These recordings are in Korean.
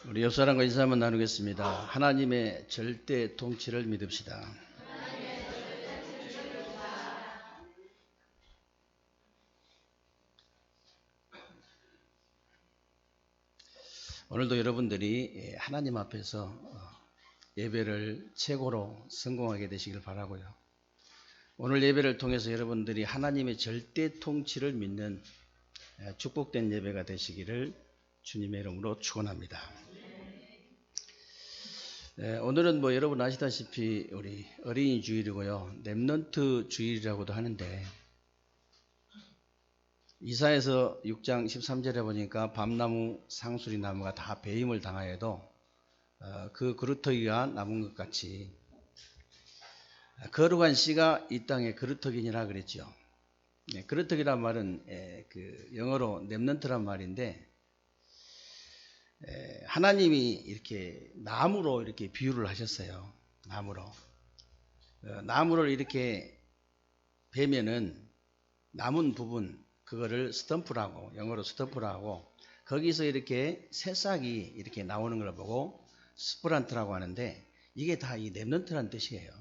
우리 옆 사람과 인사 한번 나누겠습니다. 하나님의 절대 통치를 믿읍시다. 오늘도 여러분들이 하나님 앞에서 예배를 최고로 성공하게 되시길 바라고요. 오늘 예배를 통해서 여러분들이 하나님의 절대 통치를 믿는 축복된 예배가 되시기를 주님의 이름으로 축원합니다. 오늘은 여러분 아시다시피 우리 어린이 주일이고요. 렘넌트 주일이라고도 하는데 이사야서 6장 13절에 보니까 밤나무 상수리 나무가 다 배임을 당하여도 그 그루터기가 남은 것 같이 거룩한 씨가 이 땅에 그루터기니라 그랬죠. 그루터기란 말은 그 영어로 렘넌트란 말인데 하나님이 이렇게 나무로 이렇게 비유를 하셨어요. 나무를 이렇게 베면은 남은 부분 그거를 스탬프라고, 영어로 스탬프라고, 거기서 이렇게 새싹이 이렇게 나오는 걸 보고 스프란트라고 하는데 이게 다 이 렘넌트라는 뜻이에요.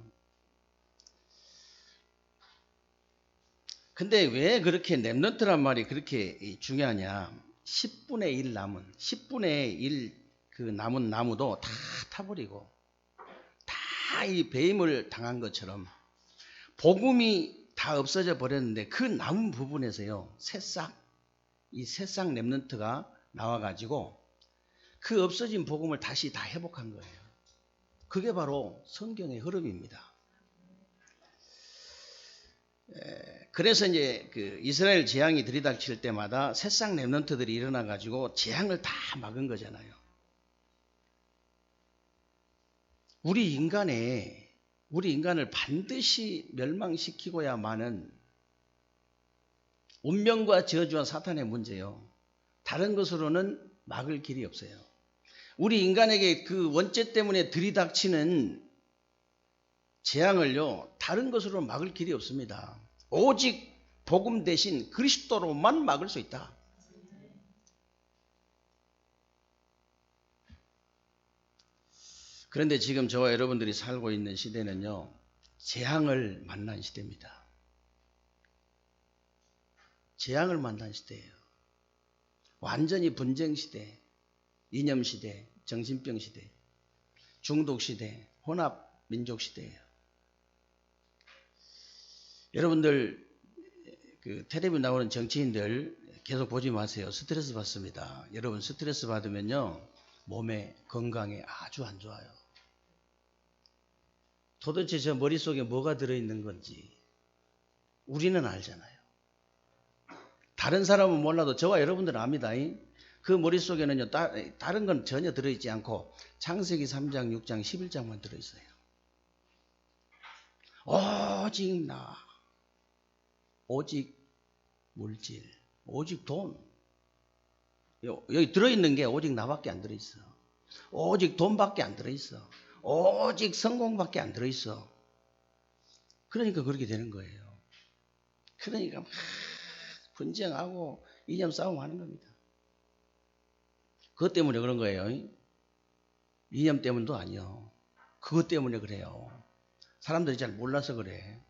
근데 왜 그렇게 렘넌트란 말이 그렇게 중요하냐? 10분의 1 남은, 10분의 1 그 남은 나무도 다 타버리고 다 이 배임을 당한 것처럼 복음이 다 없어져 버렸는데 그 남은 부분에서요, 이 새싹 렘넌트가 나와가지고 그 없어진 복음을 다시 다 회복한 거예요. 그게 바로 성경의 흐름입니다. 그래서 이제 그 이스라엘 재앙이 들이닥칠 때마다 새싹 렘넌트들이 일어나가지고 재앙을 다 막은 거잖아요. 우리 인간을 반드시 멸망시키고야만은 운명과 저주와 사탄의 문제요. 다른 것으로는 막을 길이 없어요. 우리 인간에게 그 원죄 때문에 들이닥치는 재앙을요, 다른 것으로 막을 길이 없습니다. 오직 복음 대신 그리스도로만 막을 수 있다. 그런데 지금 저와 여러분들이 살고 있는 시대는요, 재앙을 만난 시대입니다. 재앙을 만난 시대예요. 완전히 분쟁 시대, 이념 시대, 정신병 시대, 중독 시대, 혼합 민족 시대예요. 여러분들 그 텔레비전 나오는 정치인들 계속 보지 마세요. 스트레스 받습니다. 여러분 스트레스 받으면요, 몸에 건강에 아주 안 좋아요. 도대체 저 머릿속에 뭐가 들어있는 건지 우리는 알잖아요. 다른 사람은 몰라도 저와 여러분들은 압니다. 그 머릿속에는요, 다른 건 전혀 들어있지 않고 창세기 3장, 6장, 11장만 들어있어요. 오직 나, 오직 물질, 오직 돈. 여기 들어있는 게 오직 나밖에 안 들어있어. 오직 돈밖에 안 들어있어. 오직 성공밖에 안 들어있어. 그러니까 그렇게 되는 거예요. 그러니까 막 분쟁하고 이념 싸움하는 겁니다. 그것 때문에 그런 거예요. 이념 때문도 아니요. 그것 때문에 그래요. 사람들이 잘 몰라서 그래.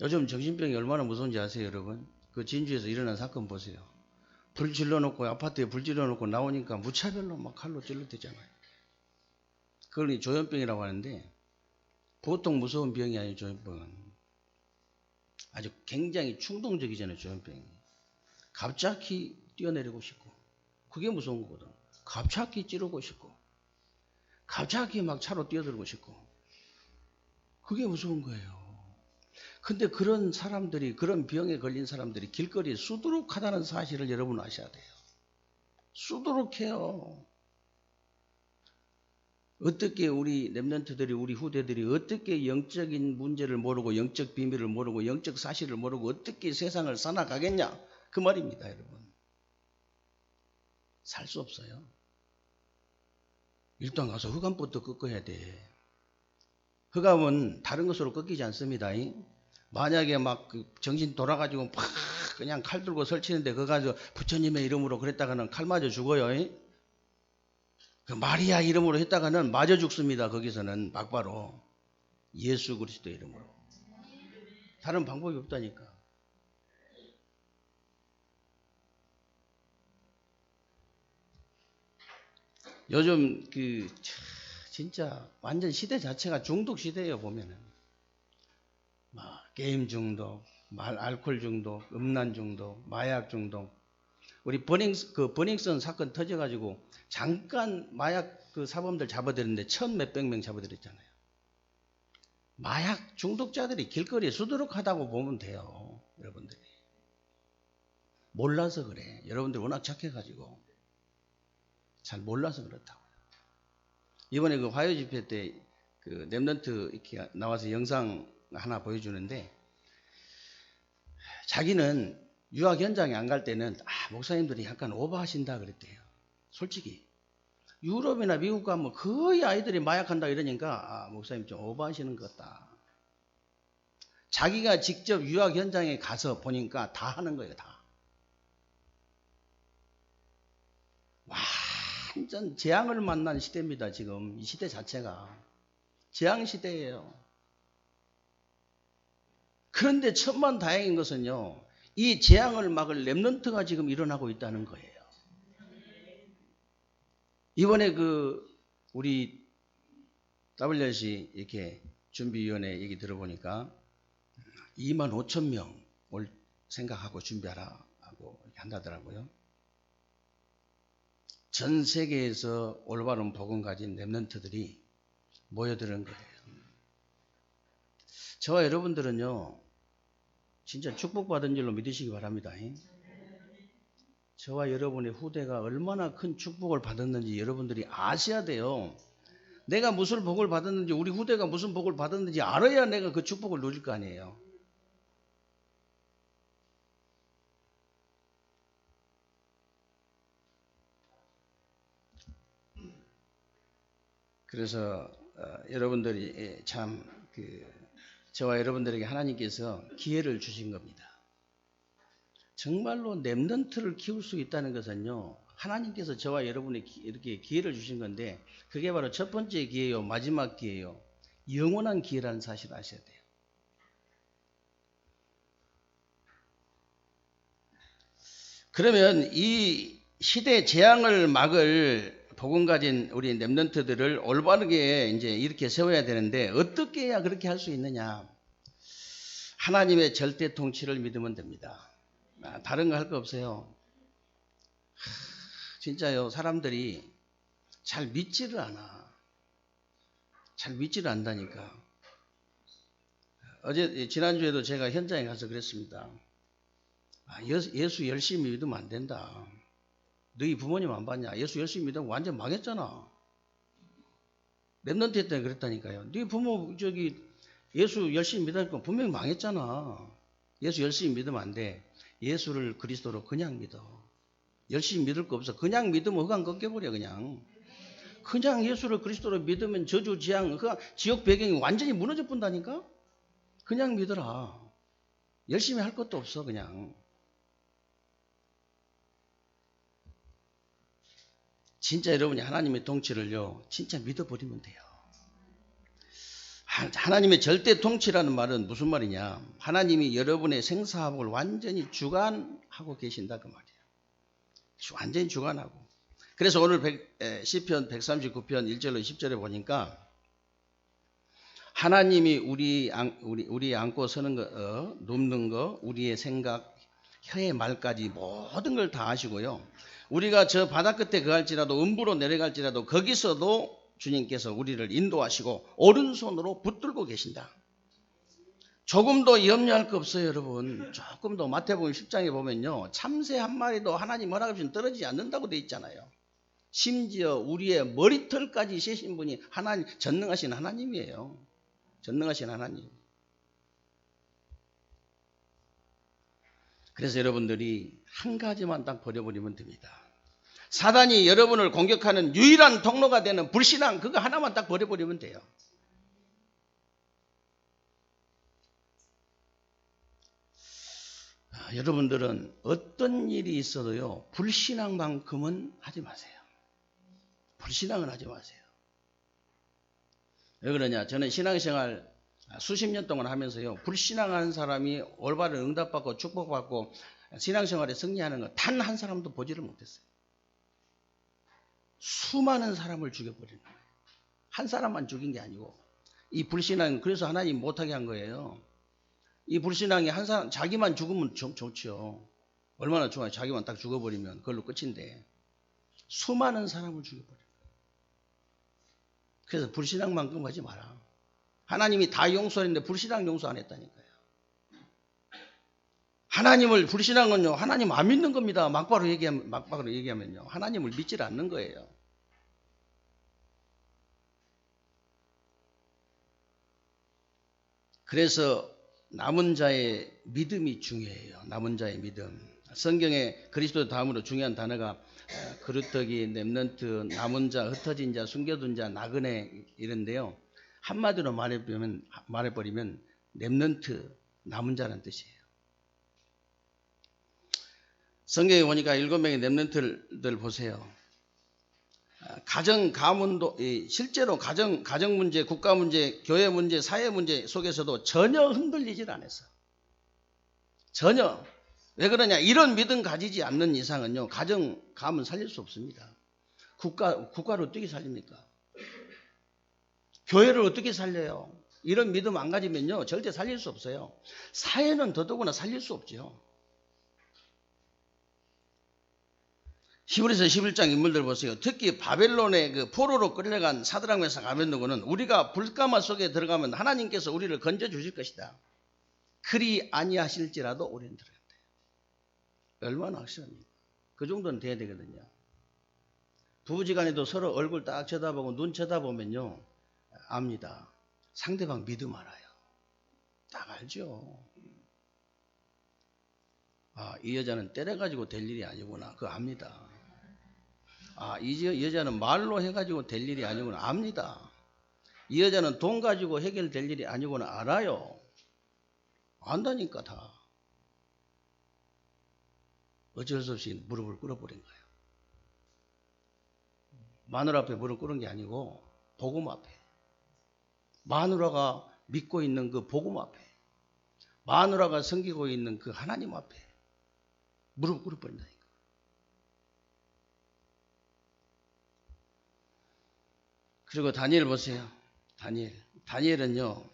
요즘 정신병이 얼마나 무서운지 아세요, 여러분? 그 진주에서 일어난 사건 보세요. 불 질러놓고, 아파트에 불 질러놓고 나오니까 무차별로 막 칼로 찔러대잖아요. 그걸 조현병이라고 하는데, 보통 무서운 병이 아니에요, 조현병은. 아주 굉장히 충동적이잖아요, 조현병이. 갑자기 뛰어내리고 싶고, 그게 무서운 거거든. 갑자기 찌르고 싶고, 갑자기 막 차로 뛰어들고 싶고, 그게 무서운 거예요. 근데 그런 사람들이, 그런 병에 걸린 사람들이 길거리에 수두룩하다는 사실을 여러분 아셔야 돼요. 수두룩해요. 어떻게 우리 렘넌트들이, 우리 후대들이 어떻게 영적인 문제를 모르고, 영적 비밀을 모르고, 영적 사실을 모르고 어떻게 세상을 살아가겠냐, 그 말입니다, 여러분. 살 수 없어요. 일단 가서 흑암부터 꺾어야 돼. 흑암은 다른 것으로 꺾이지 않습니다. 만약에 막 정신 돌아가지고 팍 그냥 칼 들고 설치는데 그거 가지고 부처님의 이름으로 그랬다가는 칼 맞아 죽어요. 그 마리아 이름으로 했다가는 맞아 죽습니다. 거기서는 막바로 예수 그리스도 이름으로. 다른 방법이 없다니까. 요즘 진짜 완전 시대 자체가 중독 시대예요. 보면은 게임 중독, 알코올 중독, 음란 중독, 마약 중독. 우리 버닝썬 사건 터져가지고 잠깐 마약 그 사범들 잡아들였는데 1,000몇백 명 잡아들였잖아요. 마약 중독자들이 길거리에 수두룩하다고 보면 돼요. 여러분들이 몰라서 그래. 여러분들 워낙 착해가지고 잘 몰라서 그렇다고요. 이번에 그 화요 집회 때 그 랩런트 이렇게 나와서 영상 하나 보여주는데 자기는 유학 현장에 안 갈 때는 목사님들이 약간 오버하신다 그랬대요. 솔직히 유럽이나 미국 가면 거의 아이들이 마약한다 이러니까 목사님 좀 오버하시는 것 같다. 자기가 직접 유학 현장에 가서 보니까 다 하는 거예요. 다. 완전 재앙을 만난 시대입니다. 지금 이 시대 자체가 재앙 시대예요. 그런데 천만다행인 것은요, 이 재앙을 막을 랩런트가 지금 일어나고 있다는 거예요. 이번에 우리 WRC 이렇게 준비위원회 얘기 들어보니까 25,000명 올 생각하고 준비하라 하고 이렇게 한다더라고요. 전 세계에서 올바른 복음 가진 랩런트들이 모여드는 거예요. 저와 여러분들은요, 진짜 축복받은 줄로 믿으시기 바랍니다. 저와 여러분의 후대가 얼마나 큰 축복을 받았는지 여러분들이 아셔야 돼요. 내가 무슨 복을 받았는지, 우리 후대가 무슨 복을 받았는지 알아야 내가 그 축복을 누릴 거 아니에요. 그래서 여러분들이 참 저와 여러분들에게 하나님께서 기회를 주신 겁니다. 정말로 랩런트를 키울 수 있다는 것은요, 하나님께서 저와 여러분에게 이렇게 기회를 주신 건데 그게 바로 첫 번째 기회요, 마지막 기회요, 영원한 기회라는 사실을 아셔야 돼요. 그러면 이 시대 재앙을 막을 복음 가진 우리 랩런트들을 올바르게 이제 이렇게 세워야 되는데 어떻게 해야 그렇게 할 수 있느냐? 하나님의 절대 통치를 믿으면 됩니다. 다른 거 할 거 없어요. 진짜요, 사람들이 잘 믿지를 않아. 잘 믿지를 않다니까. 지난주에도 제가 현장에 가서 그랬습니다. 예수 열심히 믿으면 안 된다. 너희 부모님 안 봤냐? 예수 열심히 믿으면 완전 망했잖아. 랩런트 때문에 그랬다니까요. 너희 부모 예수 열심히 믿으니까 분명히 망했잖아. 예수 열심히 믿으면 안 돼. 예수를 그리스도로 그냥 믿어. 열심히 믿을 거 없어. 그냥 믿으면 흑암 꺾여버려. 그냥 예수를 그리스도로 믿으면 저주 지옥 배경이 완전히 무너져 본다니까. 그냥 믿어라. 열심히 할 것도 없어. 그냥 진짜 여러분이 하나님의 통치를요, 진짜 믿어버리면 돼요. 하나님의 절대 통치라는 말은 무슨 말이냐? 하나님이 여러분의 생사화복을 완전히 주관하고 계신다 그 말이에요. 완전히 주관하고. 그래서 오늘 시편 139편 1절로 10절에 보니까 하나님이 우리 안고 서는 거, 눕는 거, 우리의 생각, 혀의 말까지 모든 걸 다 아시고요. 우리가 저 바다 끝에 거할지라도 음부로 내려갈지라도 거기서도 주님께서 우리를 인도하시고 오른손으로 붙들고 계신다. 조금도 염려할 거 없어요, 여러분. 조금도. 마태복음 10장에 보면요, 참새 한 마리도 하나님 허락 없이는 떨어지지 않는다고 돼 있잖아요. 심지어 우리의 머리털까지 세신 분이 하나님, 전능하신 하나님이에요. 전능하신 하나님. 그래서 여러분들이 한 가지만 딱 버려버리면 됩니다. 사단이 여러분을 공격하는 유일한 통로가 되는 불신앙, 그거 하나만 딱 버려버리면 돼요. 여러분들은 어떤 일이 있어도요, 불신앙만큼은 하지 마세요. 불신앙은 하지 마세요. 왜 그러냐? 저는 신앙생활 수십 년 동안 하면서요, 불신앙하는 사람이 올바른 응답받고 축복받고 신앙생활에 승리하는 거 단 한 사람도 보지를 못했어요. 수많은 사람을 죽여버리는 거예요. 한 사람만 죽인 게 아니고, 이 불신앙, 그래서 하나님 못하게 한 거예요. 이 불신앙이 한 사람, 자기만 죽으면 좋죠. 얼마나 좋아요. 자기만 딱 죽어버리면 그걸로 끝인데, 수많은 사람을 죽여버려요. 그래서 불신앙만큼 하지 마라. 하나님이 다 용서했는데 불신앙 용서 안 했다니까요. 하나님을, 불신앙은요, 하나님 안 믿는 겁니다. 막바로 얘기하면요. 하나님을 믿질 않는 거예요. 그래서 남은 자의 믿음이 중요해요. 남은 자의 믿음. 성경에 그리스도 다음으로 중요한 단어가 그루터기, 렘넌트, 남은 자, 흩어진 자, 숨겨둔 자, 나그네 이런데요. 한마디로 말해버리면 렘넌트, 남은 자라는 뜻이에요. 성경에 보니까 7명의 렘넌트들 보세요. 가문도 실제로 가정 문제, 국가 문제, 교회 문제, 사회 문제 속에서도 전혀 흔들리질 않았어. 전혀. 왜 그러냐? 이런 믿음 가지지 않는 이상은요, 가문 살릴 수 없습니다. 국가를 어떻게 살립니까? 교회를 어떻게 살려요? 이런 믿음 안 가지면요, 절대 살릴 수 없어요. 사회는 더더구나 살릴 수 없죠. 히브리서 11장 인물들 보세요. 특히 바벨론의 그 포로로 끌려간 사드락 메삭 아벳느고는 우리가 불가마 속에 들어가면 하나님께서 우리를 건져 주실 것이다. 그리 아니하실지라도 우리는 들어간다. 얼마나 확실합니까? 그 정도는 돼야 되거든요. 부부지간에도 서로 얼굴 딱 쳐다보고 눈 쳐다보면요, 압니다. 상대방 믿음 알아요. 딱 알죠. 아, 이 여자는 때려가지고 될 일이 아니구나. 그거 압니다. 아, 이 여자는 말로 해가지고 될 일이 아니구나. 압니다. 이 여자는 돈 가지고 해결될 일이 아니구나. 알아요. 안다니까 다. 어쩔 수 없이 무릎을 꿇어버린 거예요. 마누라 앞에 무릎 꿇은 게 아니고 복음 앞에. 마누라가 믿고 있는 그 복음 앞에. 마누라가 섬기고 있는 그 하나님 앞에 무릎 꿇어버린다니까. 그리고 다니엘 보세요. 다니엘은요,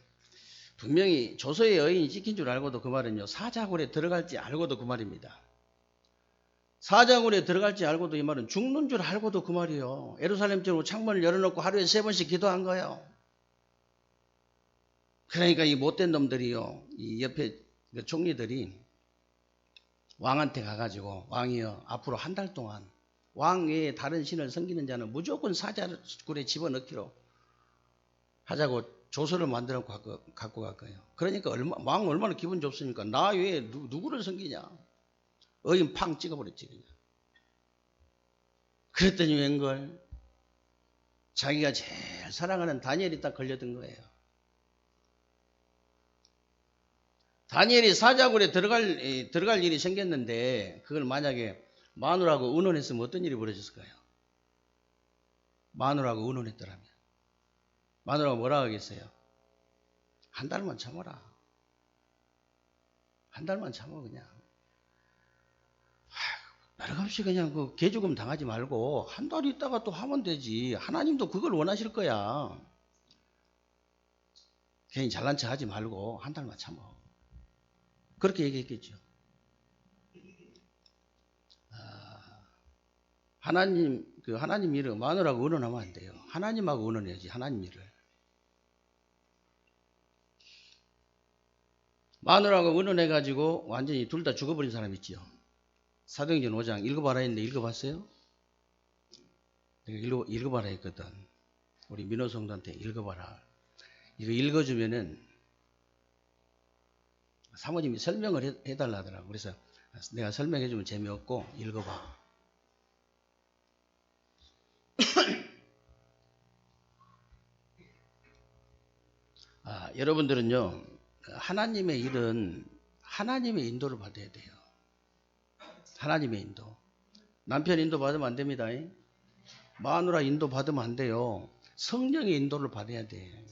분명히 조서의 여인이 찍힌 줄 알고도 그 말은요, 사자굴에 들어갈지 알고도 그 말입니다. 사자굴에 들어갈지 알고도 이 말은 죽는 줄 알고도 그 말이에요. 예루살렘 쪽으로 창문을 열어놓고 하루에 3번씩 기도한 거예요. 그러니까 이 못된 놈들이요, 이 옆에 그 총리들이 왕한테 가가지고, 왕이요, 앞으로 한 달 동안 왕 외에 다른 신을 섬기는 자는 무조건 사자굴에 집어넣기로 하자고 조서를 만들어 갖고 갈 거예요. 그러니까 왕 얼마나 기분 좋습니까? 나 외에 누구를 섬기냐? 어인 팡 찍어버렸지 그냥. 그랬더니 웬걸 자기가 제일 사랑하는 다니엘이 딱 걸려든 거예요. 다니엘이 사자굴에 들어갈 일이 생겼는데 그걸 만약에 마누라하고 의논했으면 어떤 일이 벌어졌을까요? 마누라하고 의논했더라면 마누라가 뭐라 하겠어요? 한 달만 참아라. 한 달만 참아 그냥. 여러없이 그냥 그 개죽음 당하지 말고 한 달 있다가 또 하면 되지. 하나님도 그걸 원하실 거야. 괜히 잘난 척 하지 말고 한 달만 참아. 그렇게 얘기했겠죠. 하나님 일을 마누라하고 의논하면 안 돼요. 하나님하고 의논해야지. 하나님 일을. 마누라하고 의논해가지고 완전히 둘 다 죽어버린 사람 있지요. 사도행전 5장 읽어봐라 했는데 읽어봤어요? 내가 읽어봐라 했거든. 우리 민호 성도한테 읽어봐라. 이거 읽어주면은 사모님이 설명을 해달라 하더라고. 그래서 내가 설명해주면 재미없고 읽어봐. 여러분들은요, 하나님의 일은 하나님의 인도를 받아야 돼요. 하나님의 인도. 남편 인도 받으면 안 됩니다. 마누라 인도 받으면 안 돼요. 성령의 인도를 받아야 돼.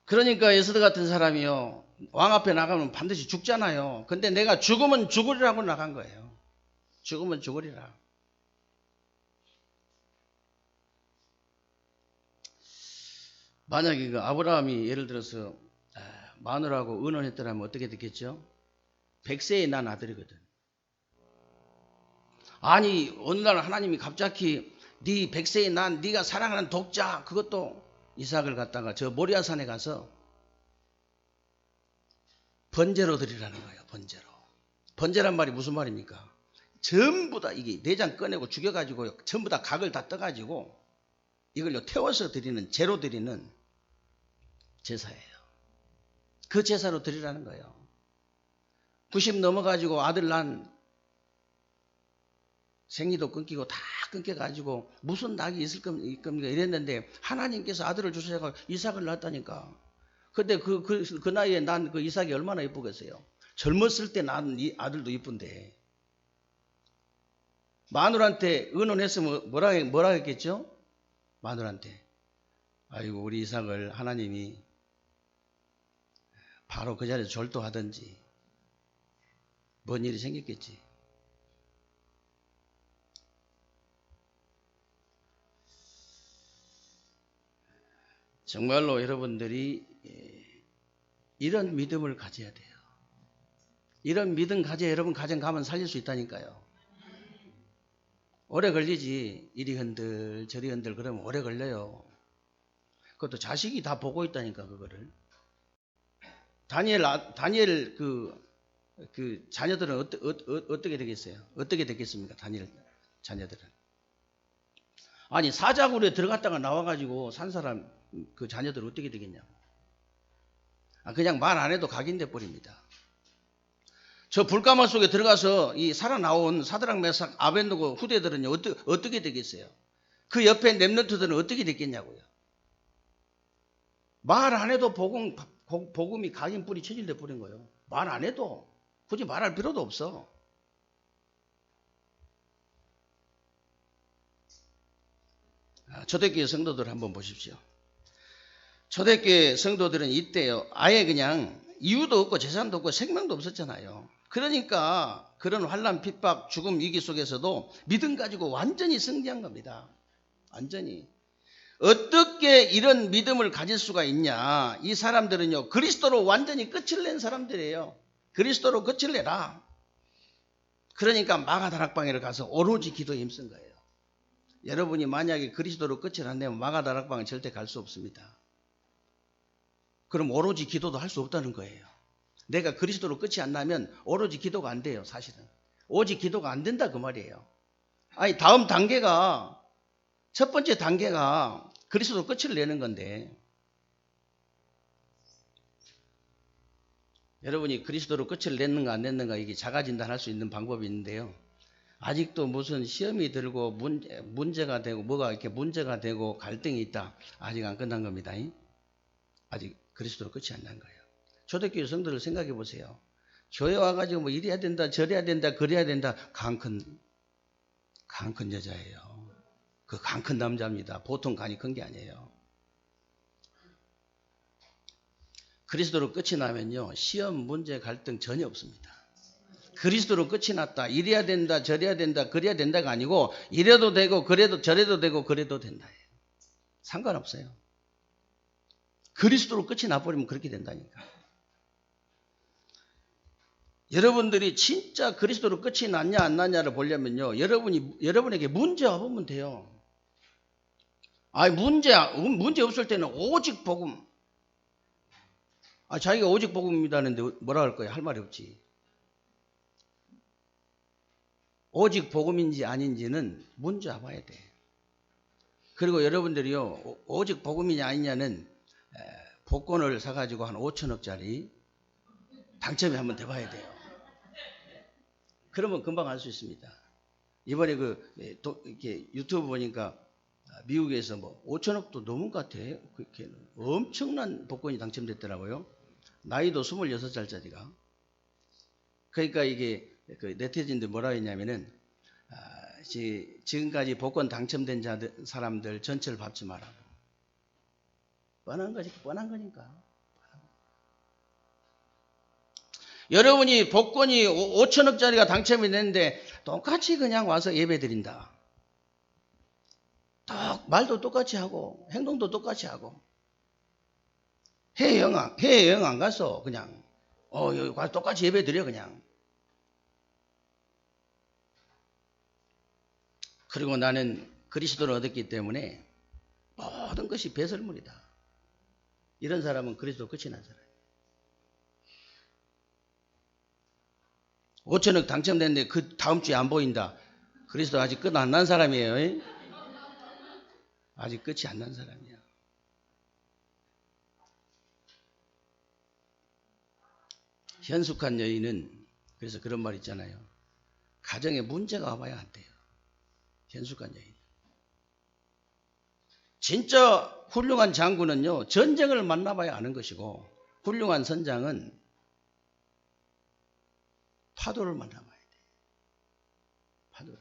그러니까 에스더 같은 사람이요, 왕 앞에 나가면 반드시 죽잖아요. 근데 내가 죽으면 죽으리라고 나간 거예요. 죽으면 죽으리라. 만약에 그 아브라함이 예를 들어서 마누라하고 의논했더라면 어떻게 됐겠죠? 100세에 난 아들이거든. 아니 어느 날 하나님이 갑자기 네 100세에 난 네가 사랑하는 독자, 그것도 이삭을 갖다가 저 모리아산에 가서 번제로 드리라는 거예요. 번제로. 번제란 말이 무슨 말입니까? 전부 다 이게 내장 꺼내고 죽여가지고 전부 다 각을 다 떠가지고 이걸요 태워서 드리는, 제로 드리는 제사예요. 그 제사로 드리라는 거예요. 90 넘어가지고 아들 난 생리도 끊기고 다 끊겨가지고 무슨 낙이 있을 겁니까 이랬는데 하나님께서 아들을 주셔서 이삭을 낳았다니까. 근데 그 나이에 난 그 이삭이 얼마나 이쁘겠어요. 젊었을 때 낳은 이 아들도 이쁜데. 마누라한테 의논했으면 뭐라 했겠죠? 마누라한테 아이고 우리 이삭을 하나님이 바로 그 자리에서 절도하든지 뭔 일이 생겼겠지. 정말로 여러분들이 이런 믿음을 가져야 돼요. 이런 믿음 가져야 여러분 가정 가면 살릴 수 있다니까요. 오래 걸리지. 이리 흔들 저리 흔들 그러면 오래 걸려요. 그것도 자식이 다 보고 있다니까. 그거를 다니엘 그 자녀들은 어떻게 되겠어요? 어떻게 됐겠습니까? 다니엘 자녀들은. 아니 사자굴에 들어갔다가 나와가지고 산 사람 그 자녀들은 어떻게 되겠냐고. 그냥 말 안 해도 각인돼 버립니다. 저 불가마 속에 들어가서 이 살아나온 사드락 메삭 아벤노고 후대들은요 어떻게 되겠어요? 그 옆에 렘넌트들은 어떻게 됐겠냐고요. 말 안 해도 복음이 각인 뿌리 체질돼 버린 거예요. 말 안 해도 굳이 말할 필요도 없어. 초대교회 성도들 한번 보십시오. 초대교회 성도들은 이때요 아예 그냥 이유도 없고 재산도 없고 생명도 없었잖아요. 그러니까 그런 환난, 핍박, 죽음, 위기 속에서도 믿음 가지고 완전히 승리한 겁니다. 완전히. 어떻게 이런 믿음을 가질 수가 있냐. 이 사람들은요 그리스도로 완전히 끝을 낸 사람들이에요. 그리스도로 끝을 내라. 그러니까 마가다락방에 가서 오로지 기도에 힘쓴 거예요. 여러분이 만약에 그리스도로 끝을 안 내면 마가다락방에 절대 갈 수 없습니다. 그럼 오로지 기도도 할 수 없다는 거예요. 내가 그리스도로 끝이 안 나면 오로지 기도가 안 돼요. 사실은 오직 기도가 안 된다 그 말이에요. 아니 다음 단계가, 첫 번째 단계가 그리스도로 끝을 내는 건데, 여러분이 그리스도로 끝을 냈는가 안 냈는가 이게 자가진단할 수 있는 방법이 있는데요. 아직도 무슨 시험이 들고 문제가 되고 뭐가 이렇게 문제가 되고 갈등이 있다. 아직 안 끝난 겁니다. 아직 그리스도로 끝이 안 난 거예요. 초대교회 성도를 생각해 보세요. 교회 와가지고 뭐 이래야 된다 저래야 된다 그래야 된다. 강 큰 여자예요. 그 강 큰 남자입니다. 보통 간이 큰 게 아니에요. 그리스도로 끝이 나면요 시험 문제 갈등 전혀 없습니다. 그리스도로 끝이 났다. 이래야 된다 저래야 된다 그래야 된다가 아니고 이래도 되고 그래도 저래도 되고 그래도 된다. 상관없어요. 그리스도로 끝이 나버리면 그렇게 된다니까. 여러분들이 진짜 그리스도로 끝이 났냐 안 났냐를 보려면요 여러분에게 문제 와보면 돼요. 문제 없을 때는 오직 복음. 자기가 오직 복음입니다 하는데 뭐라 할 거야? 할 말이 없지. 오직 복음인지 아닌지는 문제 와봐야 돼. 그리고 여러분들이요 오직 복음이냐 아니냐는 복권을 사가지고 한 5천억짜리 당첨이 한번 돼봐야 돼요. 그러면 금방 알 수 있습니다. 이번에 이렇게 유튜브 보니까 미국에서 뭐 5천억도 넘은 것 같아요. 그렇게 엄청난 복권이 당첨됐더라고요. 나이도 26살짜리가. 그러니까 이게 그 네티즌들 뭐라 했냐면은 지금까지 복권 당첨된 사람들 전체를 밟지 마라. 뻔한 거니까. 여러분이 복권이 5천억짜리가 당첨이 됐는데 똑같이 그냥 와서 예배 드린다. 말도 똑같이 하고 행동도 똑같이 하고 해외 여행 안 가서 그냥 여기 가서 똑같이 예배 드려 그냥. 그리고 나는 그리스도를 얻었기 때문에 모든 것이 배설물이다. 이런 사람은 그리스도 끝이 난 사람이에요. 5천억 당첨됐는데 그 다음 주에 안 보인다. 그리스도 아직 끝 안 난 사람이에요. 아직 끝이 안 난 사람이야. 현숙한 여인은 그래서 그런 말 있잖아요. 가정에 문제가 와봐야 안 돼요. 현숙한 여인. 진짜 훌륭한 장군은요, 전쟁을 만나봐야 아는 것이고, 훌륭한 선장은 파도를 만나봐야 돼요. 파도를.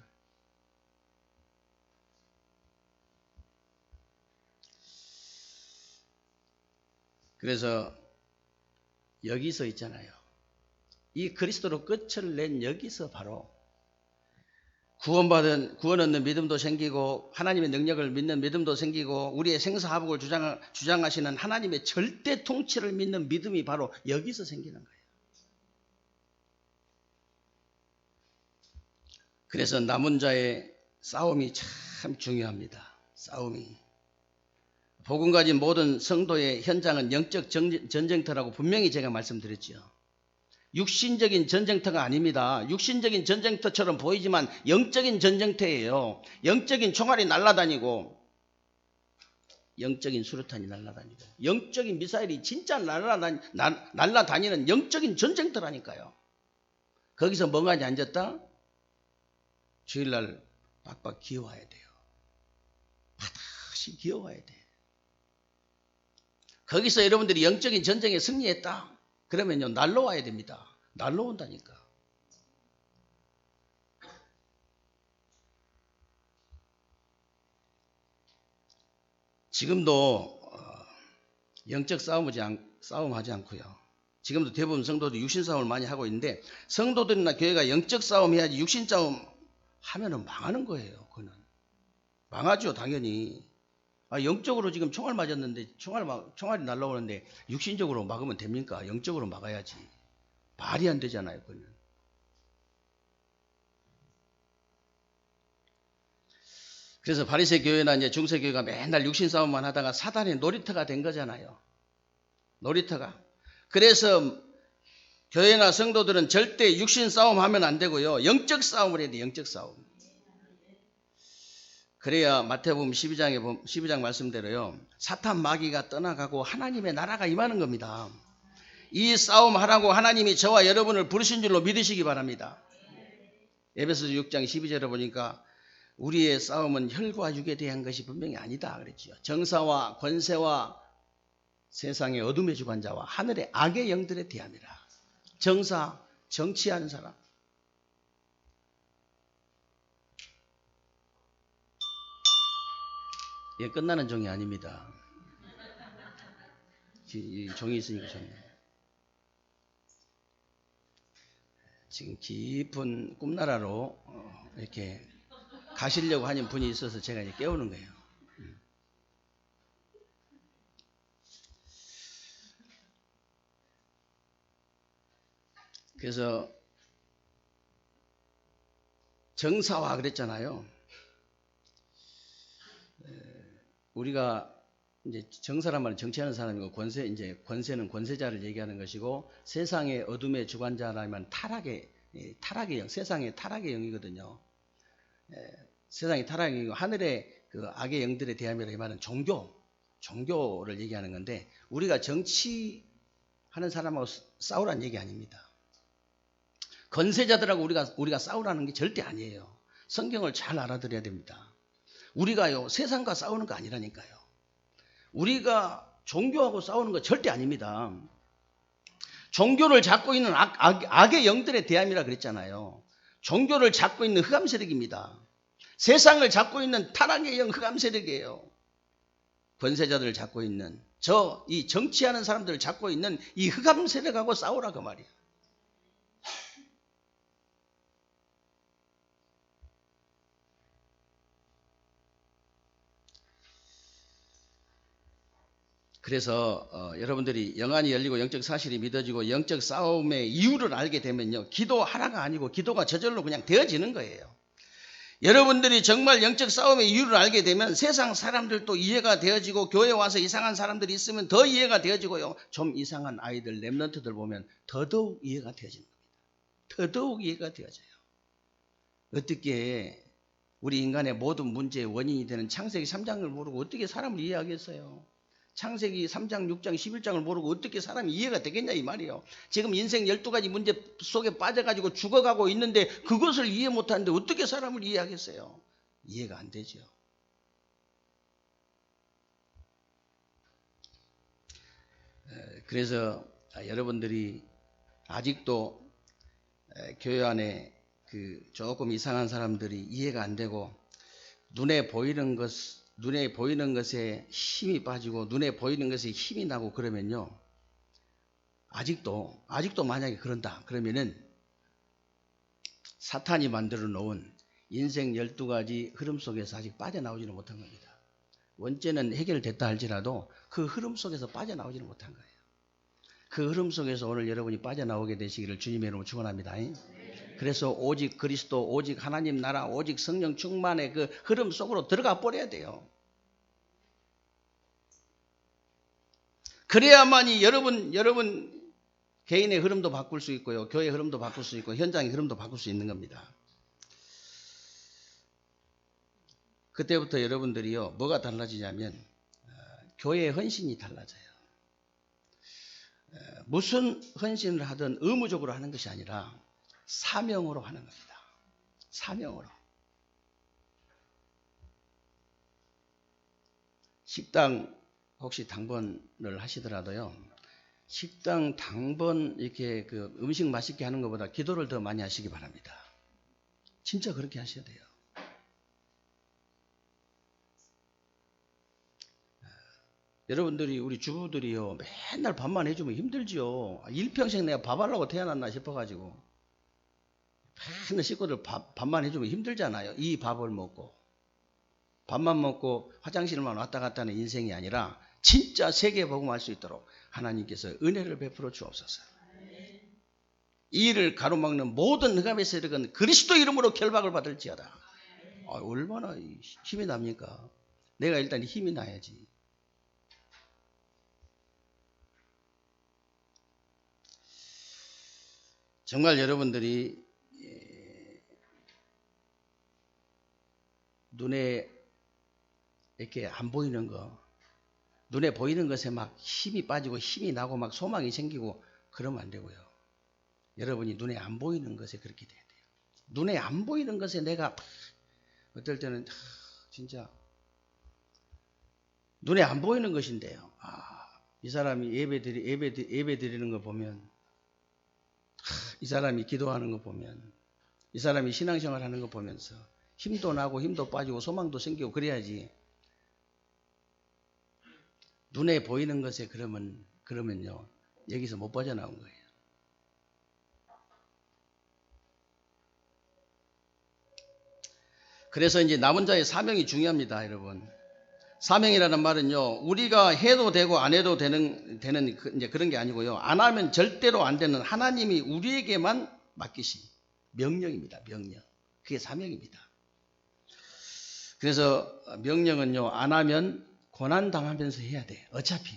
그래서 여기서 있잖아요. 이 그리스도로 끝을 낸 여기서 바로 구원 얻는 믿음도 생기고 하나님의 능력을 믿는 믿음도 생기고 우리의 생사화복을 주장하시는 하나님의 절대 통치를 믿는 믿음이 바로 여기서 생기는 거예요. 그래서 남은 자의 싸움이 참 중요합니다. 싸움이. 복음 가진 모든 성도의 현장은 영적 전쟁터라고 분명히 제가 말씀드렸죠. 육신적인 전쟁터가 아닙니다. 육신적인 전쟁터처럼 보이지만 영적인 전쟁터예요. 영적인 총알이 날아다니고 영적인 수류탄이 날아다니고 영적인 미사일이 진짜 날아다니는 영적인 전쟁터라니까요. 거기서 멍하니 앉았다? 주일날 빡빡 기어와야 돼요. 반드시 기어와야 돼. 거기서 여러분들이 영적인 전쟁에 승리했다? 그러면요, 날라와야 됩니다. 날라온다니까. 지금도 영적 싸움하지 않고요. 지금도 대부분 성도들이 육신 싸움을 많이 하고 있는데 성도들이나 교회가 영적 싸움 해야지 육신 싸움 하면은 망하는 거예요. 그거는 망하죠, 당연히. 영적으로 지금 총알 맞았는데 총알이 날라오는데 육신적으로 막으면 됩니까? 영적으로 막아야지. 말이 안 되잖아요, 그거는. 그래서 바리새 교회나 이제 중세 교회가 맨날 육신 싸움만 하다가 사단의 놀이터가 된 거잖아요. 놀이터가. 그래서 교회나 성도들은 절대 육신 싸움 하면 안 되고요. 영적 싸움을 해야 돼, 영적 싸움. 그래야 마태복음 12장 말씀대로요. 사탄 마귀가 떠나가고 하나님의 나라가 임하는 겁니다. 이 싸움 하라고 하나님이 저와 여러분을 부르신 줄로 믿으시기 바랍니다. 에베소서 6장 12절에 보니까 우리의 싸움은 혈과 육에 대한 것이 분명히 아니다 그랬죠. 정사와 권세와 세상의 어둠의 주관자와 하늘의 악의 영들에 대함이라. 정사, 정치하는 사람. 이게 끝나는 종이 아닙니다. 이 종이 있으니까 좋네. 지금 깊은 꿈나라로 이렇게 가시려고 하는 분이 있어서 제가 이제 깨우는 거예요. 그래서 정사화 그랬잖아요. 우리가 이제 정사란 말은 정치하는 사람이고 권세는 권세자를 얘기하는 것이고 세상의 어둠의 주관자라면 타락의 영, 세상의 타락의 영이거든요. 세상의 타락의 영이고 하늘의 그 악의 영들에 대함이라 이 말은 종교를 얘기하는 건데 우리가 정치하는 사람하고 싸우라는 얘기 아닙니다. 권세자들하고 우리가 싸우라는 게 절대 아니에요. 성경을 잘 알아들어야 됩니다. 우리가요, 세상과 싸우는 거 아니라니까요. 우리가 종교하고 싸우는 거 절대 아닙니다. 종교를 잡고 있는 악의 영들의 대함이라 그랬잖아요. 종교를 잡고 있는 흑암 세력입니다. 세상을 잡고 있는 타락의 영 흑암 세력이에요. 권세자들을 잡고 있는 이 정치하는 사람들을 잡고 있는 이 흑암 세력하고 싸우라 그 말이에요. 그래서 여러분들이 영안이 열리고 영적 사실이 믿어지고 영적 싸움의 이유를 알게 되면요, 기도하라가 아니고 기도가 저절로 그냥 되어지는 거예요. 여러분들이 정말 영적 싸움의 이유를 알게 되면 세상 사람들도 이해가 되어지고, 교회 와서 이상한 사람들이 있으면 더 이해가 되어지고요, 좀 이상한 아이들, 랩런트들 보면 더더욱 이해가 되어지는 겁니다. 더더욱 이해가 되어져요. 어떻게 우리 인간의 모든 문제의 원인이 되는 창세기 3장을 모르고 어떻게 사람을 이해하겠어요? 창세기 3장, 6장, 11장을 모르고 어떻게 사람이 이해가 되겠냐 이 말이에요. 지금 인생 12가지 문제 속에 빠져가지고 죽어가고 있는데 그것을 이해 못하는데 어떻게 사람을 이해하겠어요? 이해가 안 되죠. 그래서 여러분들이 아직도 교회 안에 조금 이상한 사람들이 이해가 안 되고, 눈에 보이는 것에 힘이 빠지고 눈에 보이는 것에 힘이 나고 그러면요, 아직도 만약에 그런다 그러면은 사탄이 만들어 놓은 인생 12가지 흐름 속에서 아직 빠져나오지는 못한 겁니다. 원죄는 해결됐다 할지라도 그 흐름 속에서 빠져나오지는 못한 거예요. 그 흐름 속에서 오늘 여러분이 빠져나오게 되시기를 주님의 이름으로 축원합니다. 그래서 오직 그리스도, 오직 하나님 나라, 오직 성령 충만의 그 흐름 속으로 들어가 버려야 돼요. 그래야만이 여러분 개인의 흐름도 바꿀 수 있고요, 교회의 흐름도 바꿀 수 있고, 현장의 흐름도 바꿀 수 있는 겁니다. 그때부터 여러분들이요, 뭐가 달라지냐면 교회의 헌신이 달라져요. 무슨 헌신을 하든 의무적으로 하는 것이 아니라 사명으로 하는 겁니다. 사명으로. 식당 혹시 당번을 하시더라도요, 식당 당번 이렇게 음식 맛있게 하는 것보다 기도를 더 많이 하시기 바랍니다. 진짜 그렇게 하셔야 돼요. 여러분들이, 우리 주부들이요, 맨날 밥만 해주면 힘들지요. 일평생 내가 밥 하려고 태어났나 싶어가지고 맨날 식구들 밥만 해주면 힘들잖아요. 이 밥을 먹고 밥만 먹고 화장실만 왔다 갔다 하는 인생이 아니라 진짜 세계 복음할 수 있도록 하나님께서 은혜를 베풀어 주옵소서. 이 일을 가로막는 모든 흑암의 세력은 그리스도 이름으로 결박을 받을지어다. 얼마나 힘이 납니까? 내가 일단 힘이 나야지. 정말 여러분들이 눈에 이렇게 안 보이는 거, 눈에 보이는 것에 막 힘이 빠지고 힘이 나고 막 소망이 생기고 그러면 안 되고요. 여러분이 눈에 안 보이는 것에 그렇게 돼야 돼요. 눈에 안 보이는 것에 내가 어떨 때는 진짜 눈에 안 보이는 것인데요, 이 사람이 예배 드리는 거 보면, 이 사람이 기도하는 거 보면, 이 사람이 신앙생활 하는 거 보면서 힘도 나고 힘도 빠지고 소망도 생기고 그래야지. 눈에 보이는 것에 그러면요, 여기서 못 빠져나온 거예요. 그래서 이제 남은 자의 사명이 중요합니다, 여러분. 사명이라는 말은요, 우리가 해도 되고 안 해도 되는 이제 그런 게 아니고요, 안 하면 절대로 안 되는 하나님이 우리에게만 맡기신 명령입니다. 명령. 그게 사명입니다. 그래서 명령은요, 안 하면 고난 당하면서 해야 돼. 어차피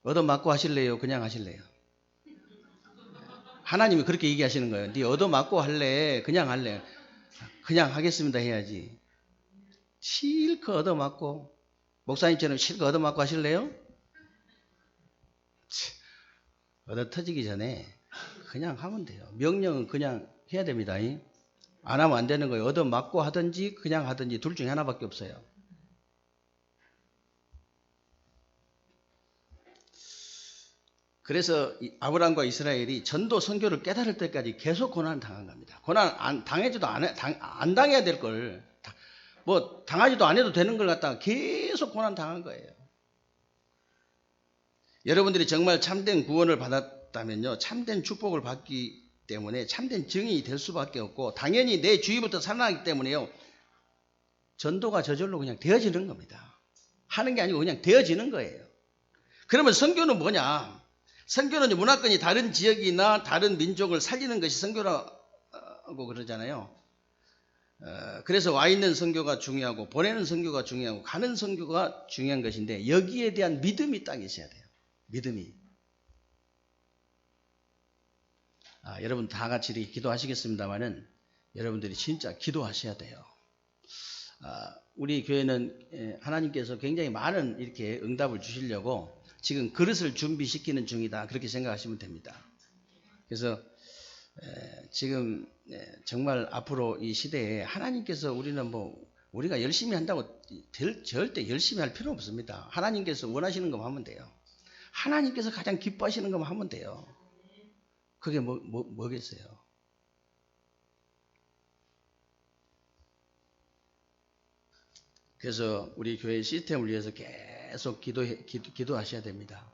얻어맞고 하실래요? 그냥 하실래요? 하나님이 그렇게 얘기하시는 거예요. 네 얻어맞고 할래? 그냥 할래? 그냥 하겠습니다 해야지. 실컷 얻어맞고, 목사님처럼 실컷 얻어맞고 하실래요? 얻어 터지기 전에 그냥 하면 돼요. 명령은 그냥 해야 됩니다. 안 하면 안 되는 거예요. 얻어맞고 하든지 그냥 하든지 둘 중에 하나밖에 없어요. 그래서 아브라함과 이스라엘이 전도 선교를 깨달을 때까지 계속 고난을 당한 겁니다. 고난 당해도 안 당해야 될 걸, 뭐 당하지도 안 해도 되는 걸 갖다가 계속 고난 당한 거예요. 여러분들이 정말 참된 구원을 받았다면요, 참된 축복을 받기 때문에 참된 증인이 될 수밖에 없고, 당연히 내 주위부터 살아나기 때문에요, 전도가 저절로 그냥 되어지는 겁니다. 하는 게 아니고 그냥 되어지는 거예요. 그러면 선교는 뭐냐? 선교는 문화권이 다른 지역이나 다른 민족을 살리는 것이 선교라고 그러잖아요. 그래서 와 있는 선교가 중요하고, 보내는 선교가 중요하고, 가는 선교가 중요한 것인데, 여기에 대한 믿음이 딱 있어야 돼요. 믿음이. 여러분 다 같이 이렇게 기도하시겠습니다만은, 여러분들이 진짜 기도하셔야 돼요. 우리 교회는 하나님께서 굉장히 많은 이렇게 응답을 주시려고 지금 그릇을 준비시키는 중이다, 그렇게 생각하시면 됩니다. 그래서 지금 정말 앞으로 이 시대에 하나님께서 우리가 열심히 한다고 절대 열심히 할 필요 없습니다. 하나님께서 원하시는 것만 하면 돼요. 하나님께서 가장 기뻐하시는 것만 하면 돼요. 그게 뭐겠어요? 그래서 우리 교회 시스템을 위해서 계속 기도하셔야 됩니다.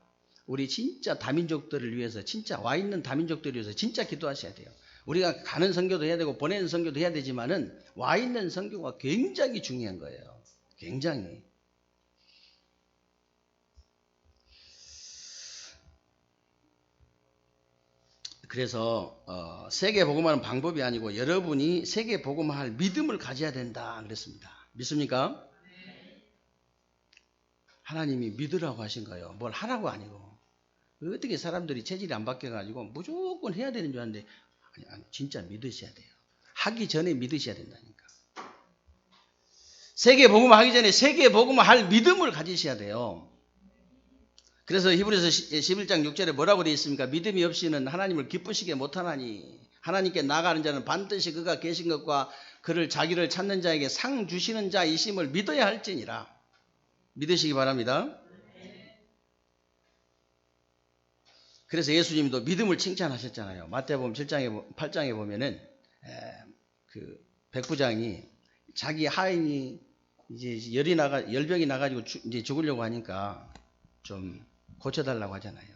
우리 진짜 다민족들을 위해서, 진짜 와 있는 다민족들을 위해서 진짜 기도하셔야 돼요. 우리가 가는 선교도 해야 되고 보내는 선교도 해야 되지만은 와 있는 선교가 굉장히 중요한 거예요. 굉장히. 그래서 세계 복음하는 방법이 아니고 여러분이 세계 복음할 믿음을 가져야 된다 그랬습니다. 믿습니까? 하나님이 믿으라고 하신 거예요. 뭘 하라고 아니고. 어떻게 사람들이 체질이 안 바뀌어가지고 무조건 해야 되는 줄 아는데, 아니, 진짜 믿으셔야 돼요. 하기 전에 믿으셔야 된다니까. 세계 복음 하기 전에 세계 복음을 할 믿음을 가지셔야 돼요. 그래서 히브리서 11장 6절에 뭐라고 되어 있습니까? 믿음이 없이는 하나님을 기쁘시게 못하나니 하나님께 나아가는 자는 반드시 그가 계신 것과 그를 자기를 찾는 자에게 상 주시는 자이심을 믿어야 할지니라. 믿으시기 바랍니다. 그래서 예수님도 믿음을 칭찬하셨잖아요. 마태복음 8장에 보면은 그 백부장이 자기 하인이 이제 열병이 나가지고 이제 죽으려고 하니까 좀 고쳐달라고 하잖아요.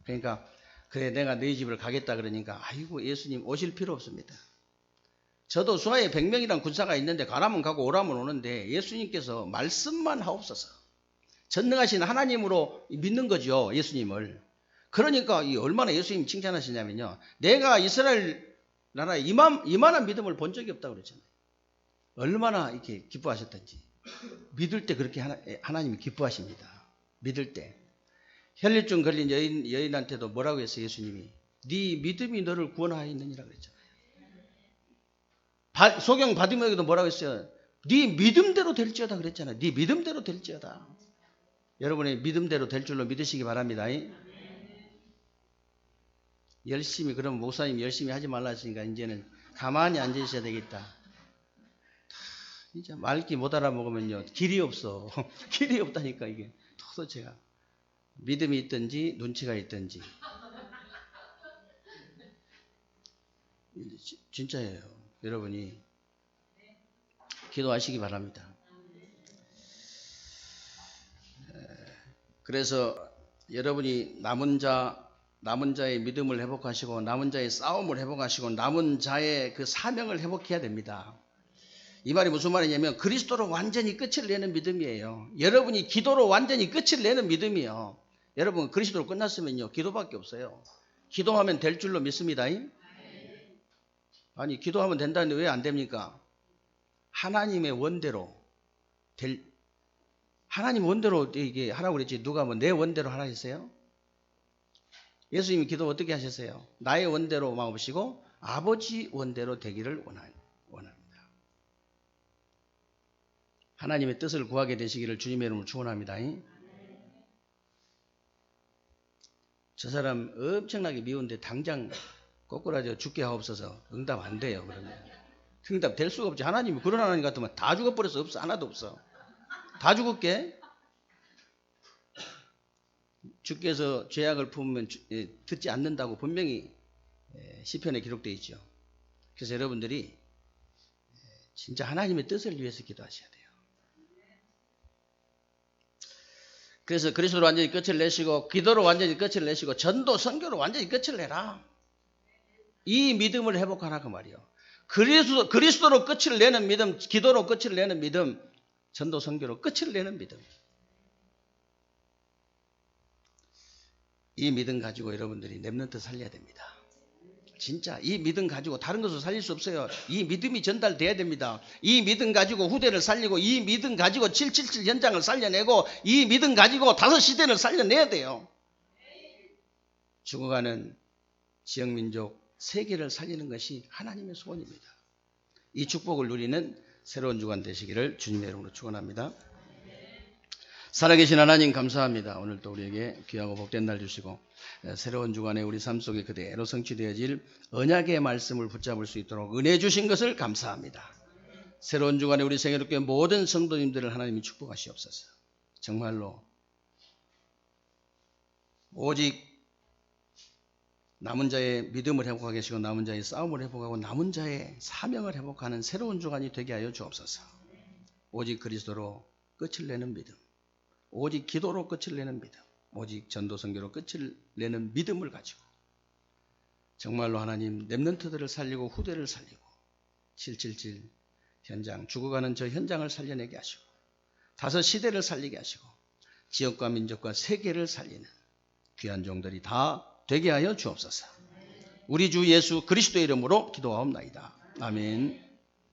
그러니까 그래 내가 너희 집을 가겠다 그러니까, 아이고 예수님 오실 필요 없습니다. 저도 수하에 100명이란 군사가 있는데 가라면 가고 오라면 오는데 예수님께서 말씀만 하옵소서. 전능하신 하나님으로 믿는 거죠, 예수님을. 그러니까 얼마나 예수님 칭찬하시냐면요, 내가 이스라엘 나라에 이만한 믿음을 본 적이 없다고 그랬잖아요. 얼마나 이렇게 기뻐하셨던지. 믿을 때 그렇게 하나님이 기뻐하십니다. 믿을 때. 혈류증 걸린 여인한테도 뭐라고 했어요, 예수님이? 네 믿음이 너를 구원하였느니라 그랬잖아요. 소경 바디메에게도 뭐라고 했어요? 네 믿음대로 될지어다 그랬잖아요. 네 믿음대로 될지어다. 여러분의 믿음대로 될 줄로 믿으시기 바랍니다. 열심히, 그럼 목사님 열심히 하지 말라 했으니까 이제는 가만히 앉으셔야 되겠다. 진짜 말기 못 알아먹으면요, 길이 없어. 길이 없다니까 이게 도대체가. 믿음이 있든지 눈치가 있든지. 진짜예요. 여러분이 기도하시기 바랍니다. 그래서 여러분이 남은 자의 믿음을 회복하시고 남은 자의 싸움을 회복하시고 남은 자의 그 사명을 회복해야 됩니다. 이 말이 무슨 말이냐면 그리스도로 완전히 끝을 내는 믿음이에요. 여러분이 기도로 완전히 끝을 내는 믿음이에요. 여러분 그리스도로 끝났으면요, 기도밖에 없어요. 기도하면 될 줄로 믿습니다. 아니 기도하면 된다는데 왜 안 됩니까? 하나님의 원대로 하나님 원대로 이게 하라고 그랬지, 누가 뭐 내 원대로 하라 했어요? 예수님이 기도 어떻게 하셨어요? 나의 원대로 마옵시고 아버지 원대로 되기를 원합니다. 하나님의 뜻을 구하게 되시기를 주님의 이름으로 축원합니다. 저 사람 엄청나게 미운데 당장 꼬꾸라져 죽게 하옵소서. 응답 안 돼요, 그러면. 응답 될 수가 없지. 하나님이 그런 하나님 같으면 다 죽어버려서 없어. 하나도 없어. 다 죽을게. 주께서 죄악을 품으면 듣지 않는다고 분명히 시편에 기록되어 있죠. 그래서 여러분들이 진짜 하나님의 뜻을 위해서 기도하셔야 돼요. 그래서 그리스도로 완전히 끝을 내시고 기도로 완전히 끝을 내시고 전도 선교로 완전히 끝을 내라. 이 믿음을 회복하라 그 말이요. 그리스도로 끝을 내는 믿음, 기도로 끝을 내는 믿음, 전도 선교로 끝을 내는 믿음. 이 믿음 가지고 여러분들이 렘넌트 살려야 됩니다. 진짜 이 믿음 가지고 다른 것을 살릴 수 없어요. 이 믿음이 전달돼야 됩니다. 이 믿음 가지고 후대를 살리고 이 믿음 가지고 777 현장을 살려내고 이 믿음 가지고 5시대를 살려내야 돼요. 죽어가는 지역민족 세계를 살리는 것이 하나님의 소원입니다. 이 축복을 누리는 새로운 주간 되시기를 주님의 이름으로 축원합니다. 살아계신 하나님 감사합니다. 오늘도 우리에게 귀하고 복된 날 주시고 새로운 주간에 우리 삶 속에 그대로 성취되어질 언약의 말씀을 붙잡을 수 있도록 은혜 주신 것을 감사합니다. 새로운 주간에 우리 생애롭게 모든 성도님들을 하나님이 축복하시옵소서. 정말로 오직 남은 자의 믿음을 회복하게 하시고 남은 자의 싸움을 회복하고 남은 자의 사명을 회복하는 새로운 주간이 되게 하여 주옵소서. 오직 그리스도로 끝을 내는 믿음, 오직 기도로 끝을 내는 믿음, 오직 전도 선교로 끝을 내는 믿음을 가지고 정말로 하나님 렘넌트들을 살리고 후대를 살리고 777 현장, 죽어가는 저 현장을 살려내게 하시고 5시대를 살리게 하시고 지역과 민족과 세계를 살리는 귀한 종들이 다 되게 하여 주옵소서. 우리 주 예수 그리스도의 이름으로 기도하옵나이다. 아멘.